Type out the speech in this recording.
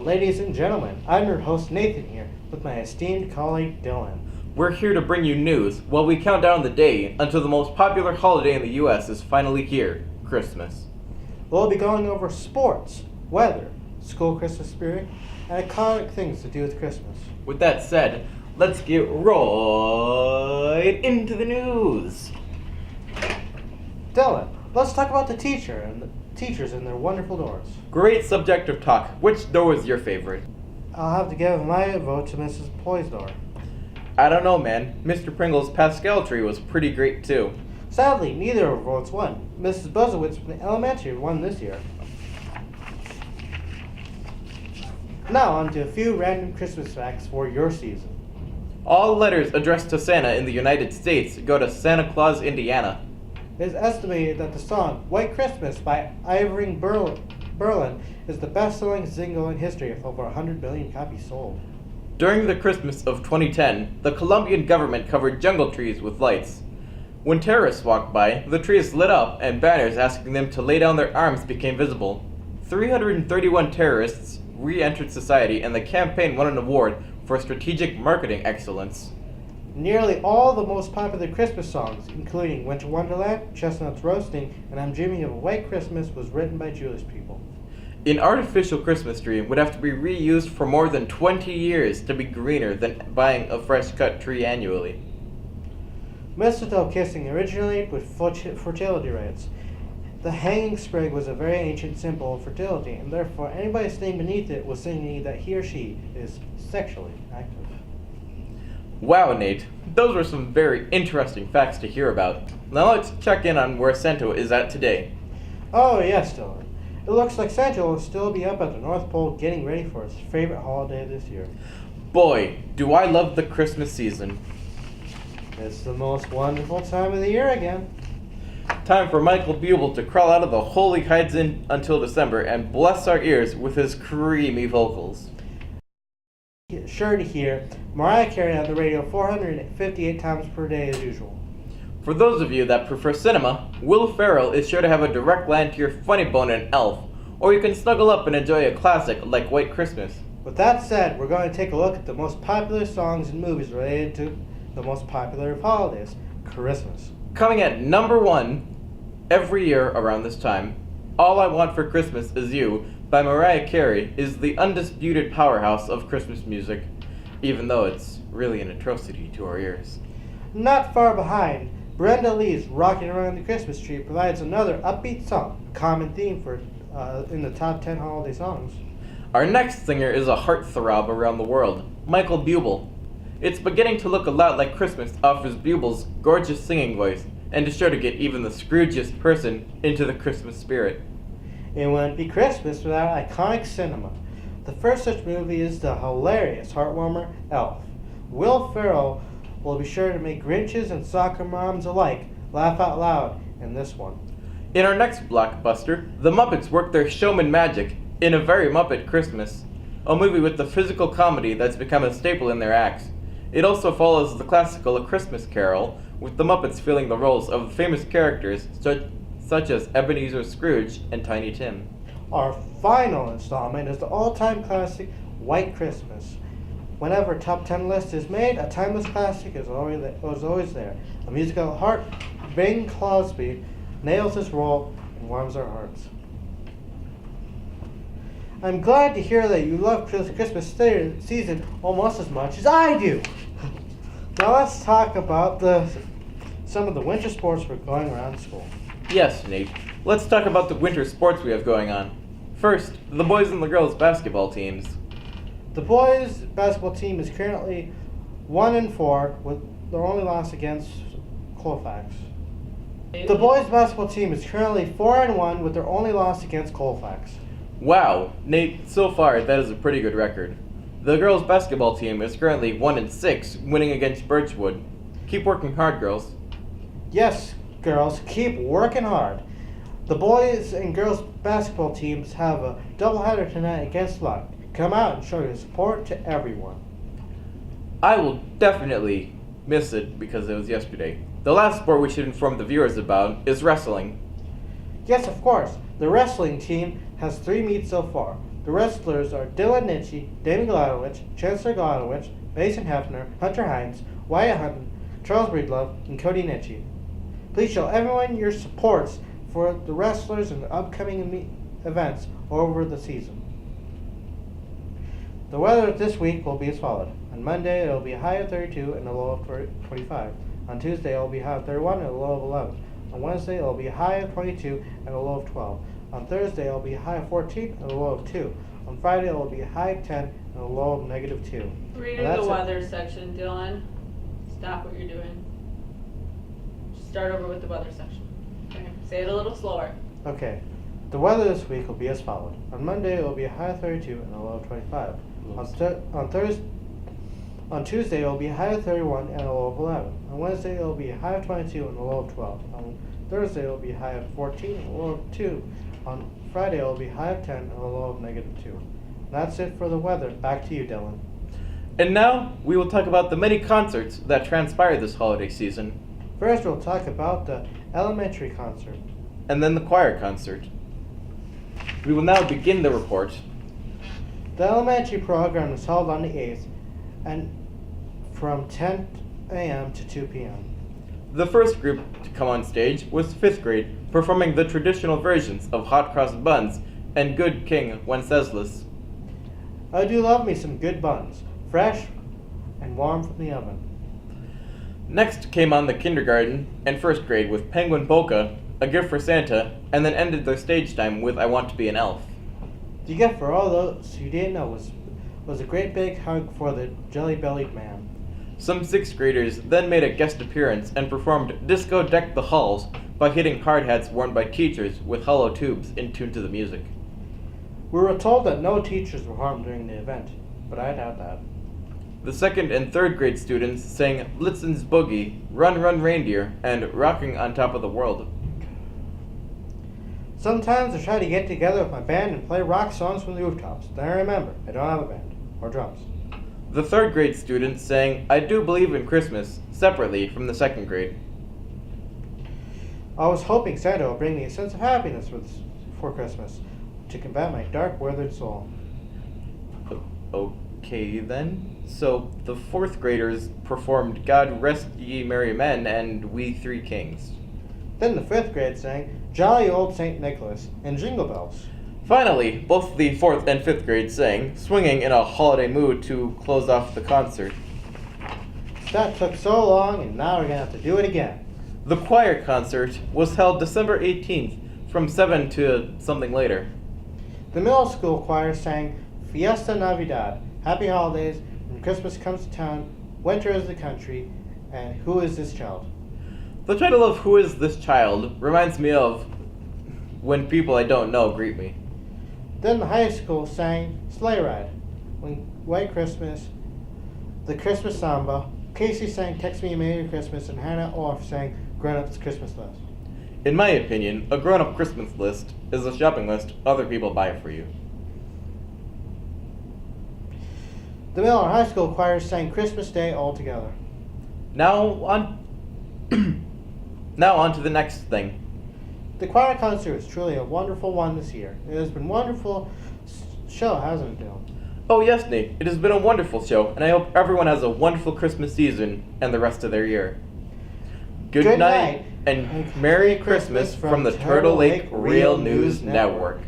ladies and gentlemen. I'm your host Nathan here with my esteemed colleague Dylan. We're here to bring you news while we count down the day until the most popular holiday in the U.S. is finally here, Christmas. We'll be going over sports, weather, school Christmas spirit, and iconic things to do with Christmas. With that said, let's get right into the news. Dylan, let's talk about the teachers and their wonderful doors. Great subject of talk. Which door was your favorite? I'll have to give my vote to Mrs. Ploy's door. I don't know, man. Mr. Pringle's Pascal tree was pretty great too. Sadly, neither of our votes won. Mrs. Buzzowitz from the elementary won this year. Now on to a few random Christmas facts for your season. All letters addressed to Santa in the United States go to Santa Claus, Indiana. It is estimated that the song White Christmas by Irving Berlin is the best-selling single in history with over 100 million copies sold. During the Christmas of 2010, the Colombian government covered jungle trees with lights. When terrorists walked by, the trees lit up and banners asking them to lay down their arms became visible. 331 terrorists re-entered society, and the campaign won an award for strategic marketing excellence. Nearly all the most popular Christmas songs, including Winter Wonderland, Chestnuts Roasting, and I'm Dreaming of a White Christmas, was written by Jewish people. An artificial Christmas tree would have to be reused for more than 20 years to be greener than buying a fresh-cut tree annually. Mistletoe kissing originated with fertility rites. The hanging sprig was a very ancient symbol of fertility, and therefore anybody staying beneath it was signaling that he or she is sexually active. Wow, Nate. Those were some very interesting facts to hear about. Now let's check in on where Santa is at today. Oh yes, Dylan. It looks like Santa will still be up at the North Pole getting ready for his favorite holiday this year. Boy, do I love the Christmas season. It's the most wonderful time of the year again. Time for Michael Bublé to crawl out of the hole he hides in until December and bless our ears with his creamy vocals. Sure to hear Mariah Carey on the radio 458 times per day as usual. For those of you that prefer cinema, Will Ferrell is sure to have a direct line to your funny bone in Elf, or you can snuggle up and enjoy a classic like White Christmas. With that said, we're going to take a look at the most popular songs and movies related to the most popular of holidays, Christmas. Coming at number 1 every year around this time, All I Want for Christmas Is You by Mariah Carey is the undisputed powerhouse of Christmas music, even though it's really an atrocity to our ears. Not far behind, Brenda Lee's Rocking Around the Christmas Tree provides another upbeat song, a common theme for in the top 10 holiday songs. Our next singer is a heartthrob around the world, Michael Bublé. It's beginning to look a lot like Christmas offers Buble's gorgeous singing voice, and is sure to get even the Scroogiest person into the Christmas spirit. It wouldn't be Christmas without iconic cinema. The first such movie is the hilarious heartwarmer Elf. Will Ferrell will be sure to make Grinches and soccer moms alike laugh out loud in this one. In our next blockbuster, the Muppets work their showman magic in A Very Muppet Christmas, a movie with the physical comedy that's become a staple in their acts. It also follows the classical A Christmas Carol, with the Muppets filling the roles of famous characters such as Ebenezer Scrooge and Tiny Tim. Our final installment is the all-time classic White Christmas. Whenever a top 10 list is made, a timeless classic is always there. A musical at heart, Bing Crosby nails his role and warms our hearts. I'm glad to hear that you love Christmas season almost as much as I do. Now let's talk about some of the winter sports we're going around school. Yes, Nate. Let's talk about the winter sports we have going on. First, the boys and the girls basketball teams. The boys basketball team is currently 1-4 with their only loss against Colfax. The boys basketball team is currently 4-1 with their only loss against Colfax. Wow, Nate, so far that is a pretty good record. The girls basketball team is currently 1-6, winning against Birchwood. Keep working hard, girls. Yes, girls, keep working hard. The boys and girls basketball teams have a doubleheader tonight against Luck. Come out and show your support to everyone. I will definitely miss it because it was yesterday. The last sport we should inform the viewers about is wrestling. Yes, of course. The wrestling team has 3 meets so far. The wrestlers are Dylan Nitchie, Damon Gladowich, Chancellor Gladowich, Mason Hefner, Hunter Hines, Wyatt Hutton, Charles Breedlove, and Cody Nitchie. Please show everyone your supports for the wrestlers and the upcoming events over the season. The weather this week will be as follows. On Monday, it will be a high of 32 and a low of 25. On Tuesday, it will be a high of 31 and a low of 11. On Wednesday, it will be a high of 22 and a low of 12. On Thursday, it will be a high of 14 and a low of 2. On Friday, it will be a high of 10 and a low of negative 2. Reading the weather section, Dylan. Stop what you're doing. Start over with the weather section. Okay. Say it a little slower. Okay. The weather this week will be as follows. On Monday, it will be a high of 32 and a low of 25. On Tuesday, it will be a high of 31 and a low of 11. On Wednesday, it will be a high of 22 and a low of 12. On Thursday, it will be a high of 14 and a low of 2. On Friday, it will be a high of 10 and a low of negative 2. And that's it for the weather. Back to you, Dylan. And now, we will talk about the many concerts that transpired this holiday season. First, we'll talk about the elementary concert. And then the choir concert. We will now begin the report. The elementary program was held on the 8th and from 10 a.m. to 2 p.m. The first group to come on stage was 5th grade, performing the traditional versions of Hot Cross Buns and Good King Wenceslas. I do love me some good buns, fresh and warm from the oven. Next came on the kindergarten and 1st grade with Penguin Polka, A Gift for Santa, and then ended their stage time with I Want to Be an Elf. The gift for all those who didn't know was a great big hug for the jelly-bellied man. Some 6th graders then made a guest appearance and performed Disco Deck the Halls by hitting hard hats worn by teachers with hollow tubes in tune to the music. We were told that no teachers were harmed during the event, but I doubt that. The 2nd and 3rd grade students sang Blitzen Boogie, Run Run Reindeer, and Rocking on Top of the World. Sometimes I try to get together with my band and play rock songs from the rooftops. Then I remember I don't have a band or drums. The 3rd grade students sang I Do Believe in Christmas separately from the 2nd grade. I was hoping Santa would bring me a sense of happiness for Christmas to combat my dark, withered soul. Okay then. So the 4th graders performed God Rest Ye Merry Men and We Three Kings. Then the 5th grade sang Jolly Old St. Nicholas and Jingle Bells. Finally, both the 4th and 5th grade sang, swinging in a holiday mood to close off the concert. That took so long, and now we're going to have to do it again. The choir concert was held December 18th from 7 to something later. The middle school choir sang Fiesta Navidad, Happy Holidays, When Christmas Comes to Town, Winter is the Country, and Who is This Child? The title of Who is This Child reminds me of When People I Don't Know Greet Me. Then the high school sang Sleigh Ride, When White Christmas, the Christmas Samba. Casey sang Text Me a Merry Christmas, and Hannah Orff sang Grown Up's Christmas List. In my opinion, a grown-up Christmas list is a shopping list other people buy for you. The middle and high school choirs sang Christmas Day all together. Now on to the next thing. The choir concert was truly a wonderful one this year. It has been a wonderful show, hasn't it, Dylan? Oh yes, Nate, it has been a wonderful show, and I hope everyone has a wonderful Christmas season and the rest of their year. Good night, and Merry Christmas from the Turtle Lake Real News Network.